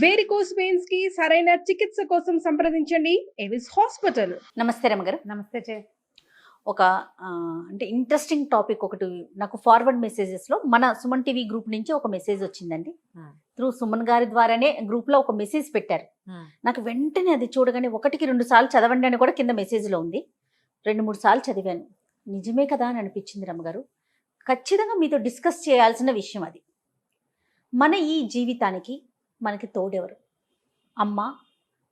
Varicose veins కి సరైన చికిత్స కోసం సంప్రదించండి ఎవిస్ హాస్పిటల్. నమస్తే రమగారు. నమస్తే చే. ఒక అంటే ఇంట్రెస్టింగ్ టాపిక్ ఒకటి నాకు ఫార్వర్డ్ మెసేజెస్లో మన సుమన్ టీవీ గ్రూప్ నుంచి ఒక మెసేజ్ వచ్చిందండి. త్రూ సుమన్ గారి ద్వారానే గ్రూప్లో ఒక మెసేజ్ పెట్టారు. నాకు వెంటనే అది చూడగానే 1-2 సార్లు చదవండి అని కూడా కింద మెసేజ్లో ఉంది. 2-3 సార్లు చదివాను. నిజమే కదా అని అనిపించింది రమ్మగారు. ఖచ్చితంగా మీతో డిస్కస్ చేయాల్సిన విషయం అది. మన ఈ జీవితానికి మనకి తోడెవరు? అమ్మ,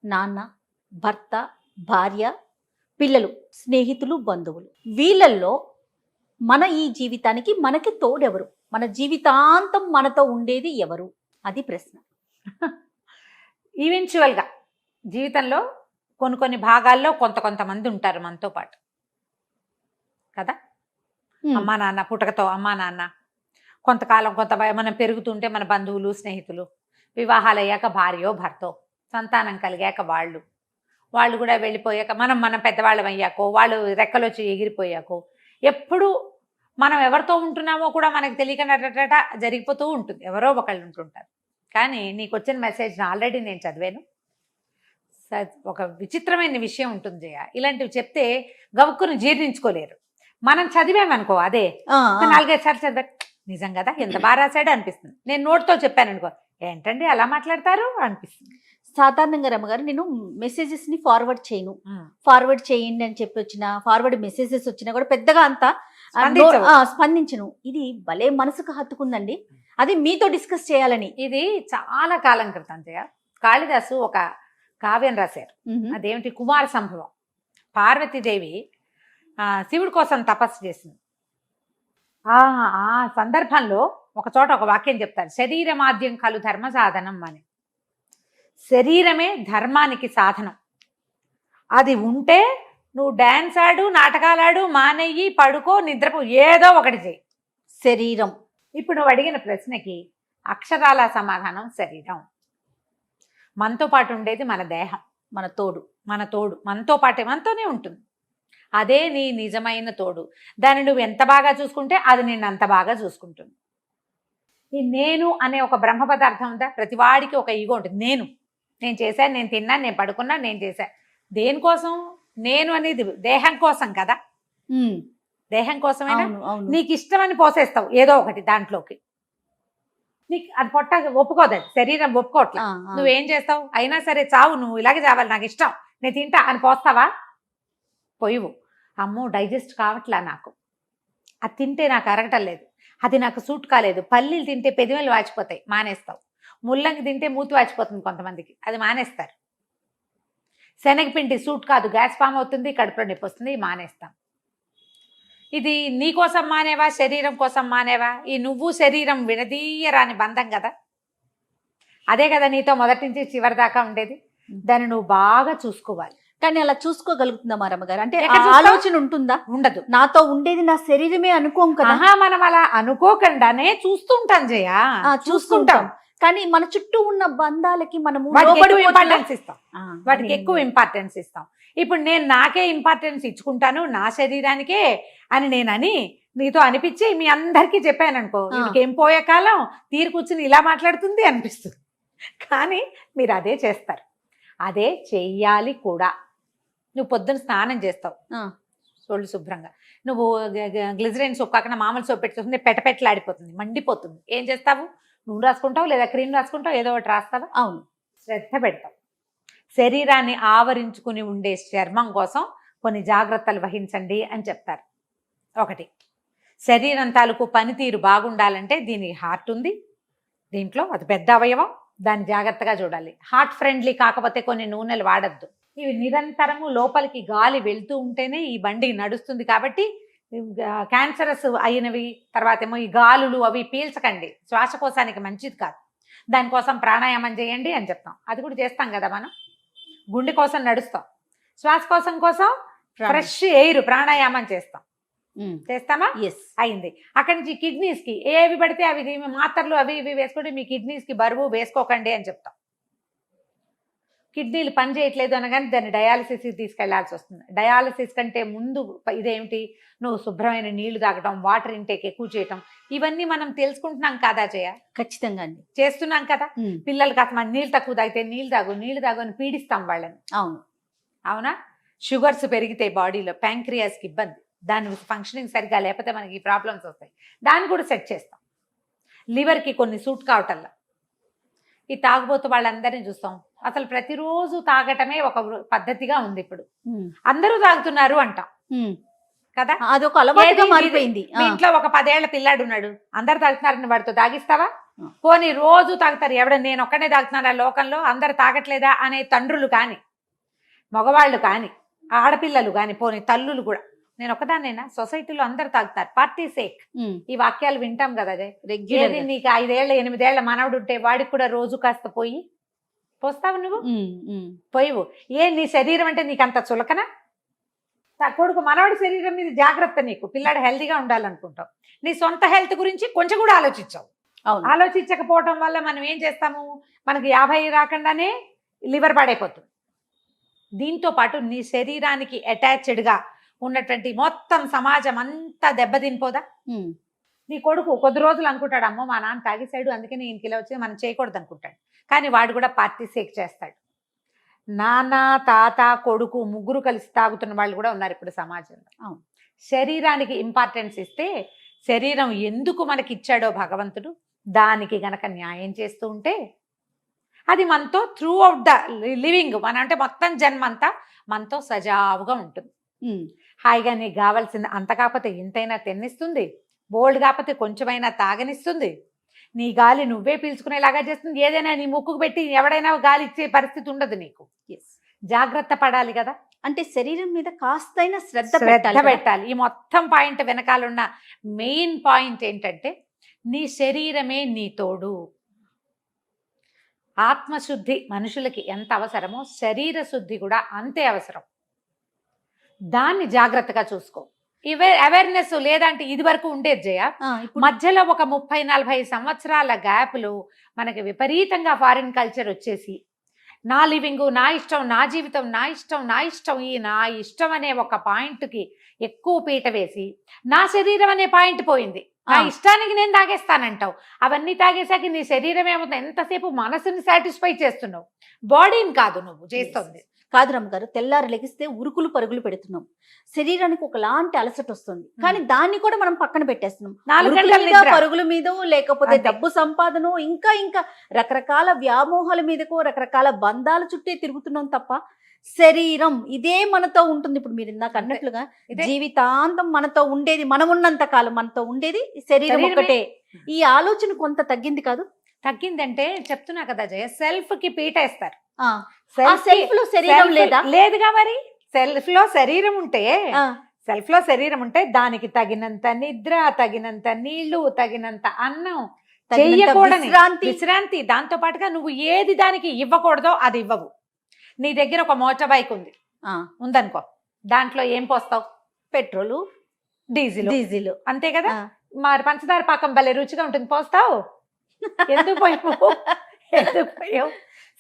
నాన్న, భర్త, భార్య, పిల్లలు, స్నేహితులు, బంధువులు. వీళ్ళల్లో మన ఈ జీవితానికి మనకి తోడెవరు? మన జీవితాంతం మనతో ఉండేది ఎవరు? అది ప్రశ్న. ఈవెన్చువల్గా జీవితంలో కొన్ని భాగాల్లో కొంతమంది ఉంటారు మనతో పాటు కదా. అమ్మా నాన్న, పుట్టకతో అమ్మా నాన్న, కొంతకాలం మనం పెరుగుతుంటే మన బంధువులు, స్నేహితులు, వివాహాలు అయ్యాక భార్యో భర్తో, సంతానం కలిగాక వాళ్ళు కూడా వెళ్ళిపోయాక మనం పెద్దవాళ్ళం అయ్యాకో, వాళ్ళు రెక్కలొచ్చి ఎగిరిపోయాకో, ఎప్పుడు మనం ఎవరితో ఉంటున్నామో కూడా మనకు తెలియక జరిగిపోతూ ఉంటుంది. ఎవరో ఒకళ్ళు ఉంటుంటారు. కానీ నీకు వచ్చిన మెసేజ్ ఆల్రెడీ నేను చదివాను. ఒక విచిత్రమైన విషయం ఉంటుంది జయ. ఇలాంటివి చెప్తే గవుక్కును జీర్ణించుకోలేరు. మనం చదివామనుకో, అదే 4-5 సార్లు చదివా, నిజం కదా, ఎంత బాగా రాశాడు అనిపిస్తుంది. నేను నోట్తో చెప్పాను అనుకో, ఏంటండి అలా మాట్లాడతారు అనిపిస్తుంది. సాధారణంగా రమ్మగారు నేను మెసేజెస్ని ఫార్వర్డ్ చేయను. ఫార్వర్డ్ చేయండి అని చెప్పి ఫార్వర్డ్ మెసేజెస్ వచ్చినా కూడా పెద్దగా అంతా స్పందించను. ఇది భలే మనసుకు హత్తుకుందండి. అది మీతో డిస్కస్ చేయాలని. ఇది చాలా కాలం క్రితం జయ కాళిదాసు ఒక కావ్యం రాశారు. అదేమిటి, కుమార సంభవం. పార్వతీదేవి శివుడి కోసం తపస్సు చేసింది. ఆ సందర్భంలో ఒక చోట ఒక వాక్యం చెప్తారు, శరీరమాద్యం కలు ధర్మ సాధనం అని. శరీరమే ధర్మానికి సాధనం. అది ఉంటే నువ్వు డాన్స్ ఆడు, నాటకాలాడు, మానయ్యి, పడుకో, నిద్రపో, ఏదో ఒకటి చేయి. శరీరం. ఇప్పుడు నువ్వు అడిగిన ప్రశ్నకి అక్షరాల సమాధానం శరీరం. మనతో పాటు ఉండేది మన దేహం, మన తోడు, మనతో పాటే మనతోనే ఉంటుంది. అదే నీ నిజమైన తోడు. దాన్ని నువ్వు ఎంత బాగా చూసుకుంటే అది నిన్ను అంత బాగా చూసుకుంటుంది. ఈ నేను అనే ఒక బ్రహ్మ పదార్థం ఉందా? ప్రతివాడికి ఒక ఈగో ఉంటుంది. నేను చేశాను, నేను తిన్నాను, నేను పడుకున్నాను, నేను చేశాను. దేనికోసం? నేను అనేది దేహం కోసం కదా. దేహం కోసమైనా నీకు ఇష్టమని పోసేస్తావు ఏదో ఒకటి దాంట్లోకి. నీకు అది పొట్ట ఒప్పుకోదు, శరీరం ఒప్పుకోవట్లా. నువ్వేం చేస్తావు? అయినా సరే చావు, నువ్వు ఇలాగే చావాలి, నాకు ఇష్టం, నేను తింటా అని పోస్తావా? పోయివు. అమ్మో డైజెస్ట్ కావట్లా, నాకు అది తింటే నాకు అరగటం లేదు, అది నాకు సూట్ కాలేదు. పల్లీలు తింటే పెదిమలు వాచిపోతాయి, మానేస్తావు. ముల్లంగి తింటే మూతి వాచిపోతుంది కొంతమందికి, అది మానేస్తారు. శనగపిండి సూట్ కాదు, గ్యాస్ ఫామ్ అవుతుంది, కడుపులో నొప్పి వస్తుంది, మానేస్తాం. ఇది నీ కోసం మానేవా, శరీరం కోసం మానేవా? ఈ నువ్వు శరీరం విడదీయరాని బంధం కదా. అదే కదా నీతో మొదటి నుంచి చివరి దాకా ఉండేది. దాన్ని నువ్వు బాగా చూసుకోవాలి. కానీ అలా చూసుకోగలుగుతుందా మా రమ్మగారు? అంటే ఆలోచన ఉంటుందా? ఉండదు. నాతో ఉండేది నా శరీరమే అనుకోం కదా. మనం అలా అనుకోకుండానే చూస్తుంటాం జయ, చూస్తుంటాం. కానీ మన చుట్టూ ఉన్న బంధాలకి మనము ఇంపార్టెన్స్ ఇస్తాం, వాటికి ఎక్కువ ఇంపార్టెన్స్ ఇస్తాం. ఇప్పుడు నేను నాకే ఇంపార్టెన్స్ ఇచ్చుకుంటాను, నా శరీరానికే అని నేనని నీతో అనిపించి మీ అందరికీ చెప్పాను అనుకో, ఇంకేం పోయే కాలం తీరు కూర్చుని ఇలా మాట్లాడుతుంది అనిపిస్తుంది. కానీ మీరు అదే చేస్తారు, అదే చెయ్యాలి కూడా. నువ్వు పొద్దున్న స్నానం చేస్తావు, సోళ్ళు శుభ్రంగా, నువ్వు గ్లిజరైన్ సోప్ కాకుండా మామూలు సోప్ పెట్టుకుంటే పెటపెట్టలాడిపోతుంది, మండిపోతుంది. ఏం చేస్తావు? నూనె రాసుకుంటావు, లేదా క్రీమ్ రాసుకుంటావు, ఏదో ఒకటి రాస్తావా? అవును, శ్రద్ధ పెడతావు. శరీరాన్ని ఆవరించుకుని ఉండే చర్మం కోసం కొన్ని జాగ్రత్తలు వహించండి అని చెప్తారు. ఒకటి, శరీరం తాలూకు పనితీరు బాగుండాలంటే దీని హార్ట్ ఉంది, దీంట్లో అది పెద్ద అవయవం, దాన్ని జాగ్రత్తగా చూడాలి. హార్ట్ ఫ్రెండ్లీ కాకపోతే కొన్ని నూనెలు వాడద్దు. ఇవి నిరంతరము లోపలికి గాలి వెళ్తూ ఉంటేనే ఈ బండి నడుస్తుంది. కాబట్టి క్యాన్సరస్ అయినవి, తర్వాత ఏమో ఈ గాలులు అవి పీల్చకండి, శ్వాసకోశానికి మంచిది కాదు. దానికోసం ప్రాణాయామం చేయండి అని చెప్తాం. అది కూడా చేస్తాం కదా మనం. గుండె కోసం నడుస్తాం, శ్వాసకోశం కోసం ఫ్రెష్ ఎయిర్ ప్రాణాయామం చేస్తాం, చేస్తామా? అయింది. అక్కడి నుంచి కిడ్నీస్కి ఏవి పడితే అవి మాత్రలు అవి ఇవి వేసుకుంటే మీ కిడ్నీస్కి బరువు వేసుకోకండి అని చెప్తాం. కిడ్నీలు పని చేయట్లేదు అనగానే దాన్ని డయాలసిస్కి తీసుకెళ్లాల్సి వస్తుంది. డయాలసిస్ కంటే ముందు ఇదేమిటి, నువ్వు శుభ్రమైన నీళ్లు తాగటం, వాటర్ ఇంటేక్ ఎక్కువ చేయటం, ఇవన్నీ మనం తెలుసుకుంటున్నాం కదా జయ, ఖచ్చితంగా అండి. చేస్తున్నాం కదా. పిల్లలకి అసలు నీళ్ళు తక్కువ తాగితే నీళ్ళు తాగు అని పీడిస్తాం వాళ్ళని. అవును, అవునా. షుగర్స్ పెరిగితే బాడీలో ప్యాంక్రియాస్కి ఇబ్బంది, దాని ఫంక్షనింగ్ సరిగ్గా లేకపోతే మనకి ఈ ప్రాబ్లమ్స్ వస్తాయి. దాన్ని కూడా సెట్ చేస్తాం. లివర్కి కొన్ని సూట్ కావటల్లా ఈ తాగుబోతు వాళ్ళందరినీ చూస్తాం. అసలు ప్రతిరోజు తాగటమే ఒక పద్ధతిగా ఉంది. ఇప్పుడు అందరూ తాగుతున్నారు అంటాం కదా, అదొక అలవాటుగా మారిపోయింది. మీ ఇంట్లో ఒక 10 ఏళ్ల పిల్లాడు ఉన్నాడు, అందరు తాగుతున్నారని వాడితో తాగిస్తావా? పోనీ రోజు తాగుతారు, నేను ఒక్కనే తాగుతున్నాను ఆ లోకంలో, అందరు తాగట్లేదా అనే తండ్రులు కానీ, మగవాళ్ళు కానీ, ఆడపిల్లలు కానీ, పోనీ తల్లులు కూడా, నేను ఒకదాన్నైనా, సొసైటీలో అందరు తాగుతారు, పార్టీ సేక్. ఈ వాక్యాలు వింటాం కదా అదే. ఏది నీకు 5 ఏళ్ల 8 ఏళ్ల మనవడు ఉంటే వాడికి కూడా రోజు కాస్త పోస్తావు నువ్వు? పోయివు. నీ శరీరం అంటే నీకు అంత చులకన? కొడుకు మనవడి శరీరం మీద జాగ్రత్త, నీకు పిల్లాడు హెల్తీగా ఉండాలనుకుంటావు, నీ సొంత హెల్త్ గురించి కొంచెం కూడా ఆలోచించావు. ఆలోచించకపోవటం వల్ల మనం ఏం చేస్తాము, మనకి 50 రాకుండానే లివర్ పాడైపోతుంది. దీంతో పాటు నీ శరీరానికి అటాచ్డ్గా ఉన్నటువంటి మొత్తం సమాజం అంతా దెబ్బతినిపోదా? నీ కొడుకు కొద్ది రోజులు అనుకుంటాడు, అమ్మో మా నాన్న తాగేశాడు అందుకని ఈయనకి ఇలా వచ్చి మనం చేయకూడదు అనుకుంటాడు. కానీ వాడు కూడా పార్టీ సేక్ చేస్తాడు. నాన్న, తాత, కొడుకు ముగ్గురు కలిసి తాగుతున్న వాళ్ళు కూడా ఉన్నారు ఇప్పుడు సమాజంలో. శరీరానికి ఇంపార్టెన్స్ ఇస్తే, శరీరం ఎందుకు మనకి ఇచ్చాడో భగవంతుడు దానికి గనక న్యాయం చేస్తూ ఉంటే, అది మనతో త్రూ అవుట్ ద లివింగ్, మన అంటే మొత్తం జన్మంతా మనతో సజావుగా ఉంటుంది. హాయిగా నీకు కావాల్సింది అంత కాకపోతే ఇంతైనా తిన్నిస్తుంది, బోల్డ్ కాకపోతే కొంచెమైనా తాగనిస్తుంది, నీ గాలి నువ్వే పీల్చుకునేలాగా చేస్తుంది. ఏదైనా నీ ముక్కుకు పెట్టి ఎవడైనా గాలి ఇచ్చే పరిస్థితి ఉండదు నీకు. జాగ్రత్త పడాలి కదా. అంటే శరీరం మీద కాస్తైనా శ్రద్ధ పెట్టాలి. ఈ మొత్తం పాయింట్ వెనకాలన్న మెయిన్ పాయింట్ ఏంటంటే, నీ శరీరమే నీ తోడు. ఆత్మశుద్ధి మనుషులకి ఎంత అవసరమో శరీర శుద్ధి కూడా అంతే అవసరం. దాన్ని జాగ్రత్తగా చూసుకో. అవేర్నెస్ లేదంటే ఇది వరకు ఉండేది జయ, మధ్యలో ఒక 30-40 సంవత్సరాల గ్యాప్లో మనకి విపరీతంగా ఫారిన్ కల్చర్ వచ్చేసి, నా లివింగ్, నా ఇష్టం, నా జీవితం, నా ఇష్టం, ఈ నా ఇష్టం అనే ఒక పాయింట్కి ఎక్కువ పీట వేసి, నా శరీరం అనే పాయింట్ పోయింది. నా ఇష్టానికి నేను తాగేస్తానంటావు. అవన్నీ తాగేసాక నీ శరీరం ఏమవుతుంది, ఎంతసేపు మనసుని సాటిస్ఫై చేస్తున్నావు, బాడీని కాదు నువ్వు చేస్తుంది. కాదు రమ్మగారు, తెల్లారు లెగిస్తే ఉరుకులు పరుగులు పెడుతున్నాం, శరీరానికి ఒకలాంటి అలసట వస్తుంది, కానీ దాన్ని కూడా మనం పక్కన పెట్టేస్తున్నాం. పరుగుల మీద, లేకపోతే డబ్బు సంపాదన, ఇంకా రకరకాల వ్యామోహాల మీదకో, రకరకాల బంధాల చుట్టే తిరుగుతున్నాం తప్ప శరీరం ఇదే మనతో ఉంటుంది. ఇప్పుడు మీరు ఇందాక అన్నట్లుగా జీవితాంతం మనతో ఉండేది, మనం ఉన్నంత కాలం మనతో ఉండేది శరీరం ఒకటే. ఈ ఆలోచన కొంత తగ్గింది కాదు? తగ్గిందంటే చెప్తున్నా కదా జయ, సెల్ఫ్ కి పీటేస్తారు. సెల్ఫ్ లో శరీరం లేదుగా. మరి సెల్ఫ్ లో శరీరం ఉంటే దానికి తగినంత నిద్ర, తగినంత నీళ్లు, తగినంత అన్నం, చెయ్యకూడని విశ్రాంతి, దాంతో పాటుగా నువ్వు ఏది దానికి ఇవ్వకూడదో అది ఇవ్వవు. నీ దగ్గర ఒక మోటార్ బైక్ ఉందనుకో, దాంట్లో ఏం పోస్తావు? పెట్రోలు, డీజిల్, అంతే కదా. మరి పంచదార పాకం భలే రుచిగా ఉంటుంది, పోస్తావు? ఎందుకు పోయావు?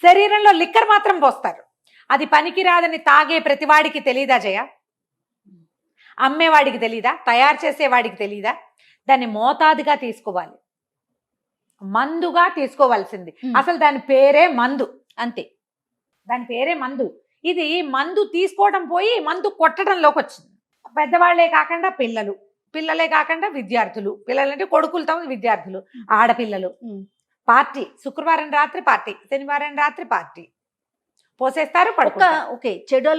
శరీరంలో లిక్కర్ మాత్రం పోస్తారు, అది పనికి రాదని తాగే ప్రతివాడికి తెలీదా జయ? అమ్మేవాడికి తెలీదా? తయారు చేసేవాడికి తెలీదా? దాన్ని మోతాదుగా తీసుకోవాలి, మందుగా తీసుకోవాల్సింది. అసలు దాని పేరే మందు, అంతే. దాని పేరే మందు. ఇది మందు తీసుకోవడం పోయి మందు కొట్టడంలోకి వచ్చింది. పెద్దవాళ్లే కాకుండా పిల్లలే కాకుండా విద్యార్థులు, పిల్లలంటే కొడుకులతో విద్యార్థులు, ఆడపిల్లలు, పార్టీ, శుక్రవారం రాత్రి పార్టీ, శనివారం రాత్రి పార్టీ పోసేస్తారు. ఓకే, చెడు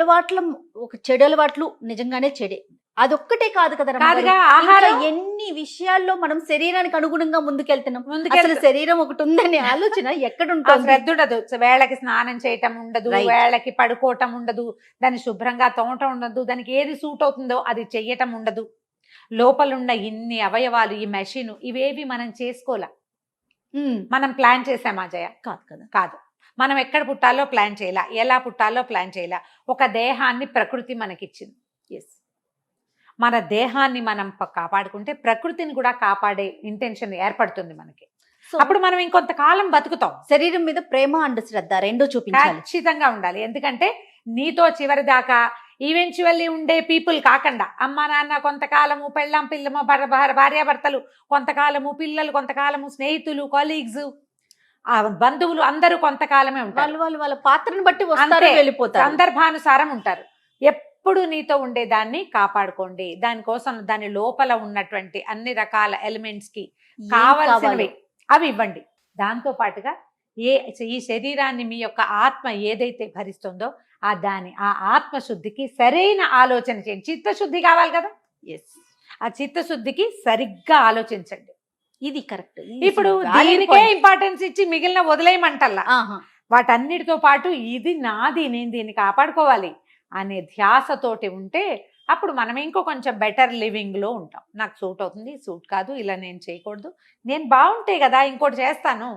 అలవాట్లు నిజంగానే చెడే, అదొక్కటే కాదు కదా. ఆహారం, ఎన్ని విషయాల్లో మనం శరీరానికి అనుగుణంగా ముందుకెళ్తున్నాం. అసలు శరీరం ఒకటి ఉందనే ఆలోచన ఎక్కడ ఉంటుంది? శ్రద్ధ ఉండదు. వేళకి స్నానం చేయటం ఉండదు, వేళకి పడుకోవటం ఉండదు, దాన్ని శుభ్రంగా తోమటం ఉండదు, దానికి ఏది సూట్ అవుతుందో అది చెయ్యటం ఉండదు. లోపలున్న ఇన్ని అవయవాలు, ఈ మెషిన్, ఇవేవి మనం చేసుకోలే. మనం ప్లాన్ చేసామా జయ? కాదు కదా. కాదు. మనం ఎక్కడ పుట్టాలో ప్లాన్ చేయాల, ఎలా పుట్టాలో ప్లాన్ చేయాల. ఒక దేహాన్ని ప్రకృతి మనకిచ్చింది. మన దేహాన్ని మనం కాపాడుకుంటే ప్రకృతిని కూడా కాపాడే ఇంటెన్షన్ ఏర్పడుతుంది మనకి. సో అప్పుడు మనం ఇంకొంతకాలం బతుకుతాం. శరీరం మీద ప్రేమ అండ్ శ్రద్ధ రెండూ చూపించాలి. ఖచ్చితంగా ఉండాలి. ఎందుకంటే నీతో చివరి దాకా ఈవెన్చువల్లీ ఉండే పీపుల్ కాకుండా అమ్మ నాన్న కొంతకాలము, పెళ్ళాం పిల్లమ భార్యాభర్తలు కొంతకాలము, పిల్లలు కొంతకాలము, స్నేహితులు, కొలీగ్స్, బంధువులు అందరూ కొంతకాలమే ఉంటారు. వాళ్ళ పాత్రను బట్టి వస్తారు, అంతే. వెళ్ళిపోతారు. సందర్భానుసారం ఉంటారు. ఎప్పుడు నీతో ఉండే దాన్ని కాపాడుకోండి. దానికోసం దాని లోపల ఉన్నటువంటి అన్ని రకాల ఎలిమెంట్స్ కి ఏం కావలసినవి కావాలో. అవి ఇవ్వండి. దాంతో పాటుగా ఈ శరీరాన్ని మీ యొక్క ఆత్మ ఏదైతే భరిస్తుందో ఆ ఆత్మశుద్ధికి సరైన ఆలోచన చేయండి. చిత్తశుద్ధి కావాలి కదా, Yes. ఆ చిత్తశుద్ధికి సరిగ్గా ఆలోచించండి. ఇది కరెక్ట్. ఇప్పుడు దీనికే ఇంపార్టెన్స్ ఇచ్చి మిగిలిన వదిలేయమంటల్లా. వాటన్నిటితో పాటు ఇది నాది, నేను దీన్ని కాపాడుకోవాలి అనే ధ్యాసతోటి ఉంటే అప్పుడు మనం ఇంకో కొంచెం బెటర్ లివింగ్ లో ఉంటాం. నాకు సూట్ అవుతుంది, సూట్ కాదు, ఇలా నేను చేయకూడదు, నేను బాగుంటే కదా ఇంకోటి చేస్తాను,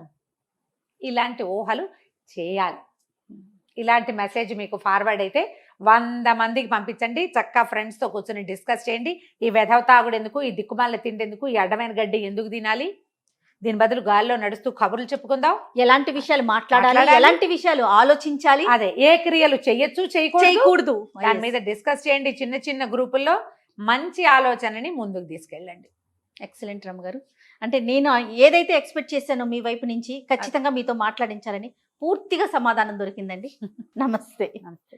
ఇలాంటి ఊహలు చేయాలి. ఇలాంటి మెసేజ్ మీకు ఫార్వర్డ్ అయితే 100 మందికి పంపించండి. చక్కగా ఫ్రెండ్స్తో కూర్చొని డిస్కస్ చేయండి. ఈ వెధవ తాగుడు ఎందుకు, ఈ దిక్కుమాల తిండెందుకు, ఈ అడ్డమైన గడ్డి ఎందుకు తినాలి, దీని బదులు గాల్లో నడుస్తూ కబుర్లు చెప్పుకుందాం. ఎలాంటి విషయాలు మాట్లాడాలి, ఎలాంటి విషయాలు ఆలోచించాలి, అదే ఏ క్రియలు చెయ్యొచ్చు, చేయకూడదు, దాని మీద డిస్కస్ చేయండి. చిన్న చిన్న గ్రూపుల్లో మంచి ఆలోచనని ముందుకు తీసుకెళ్ళండి. ఎక్సలెంట్ రమ్మ గారు. అంటే నేను ఏదైతే ఎక్స్పెక్ట్ చేశానో మీ వైపు నుంచి ఖచ్చితంగా మీతో మాట్లాడించాలని పూర్తిగా సమాధానం దొరికిందండి. నమస్తే. నమస్తే.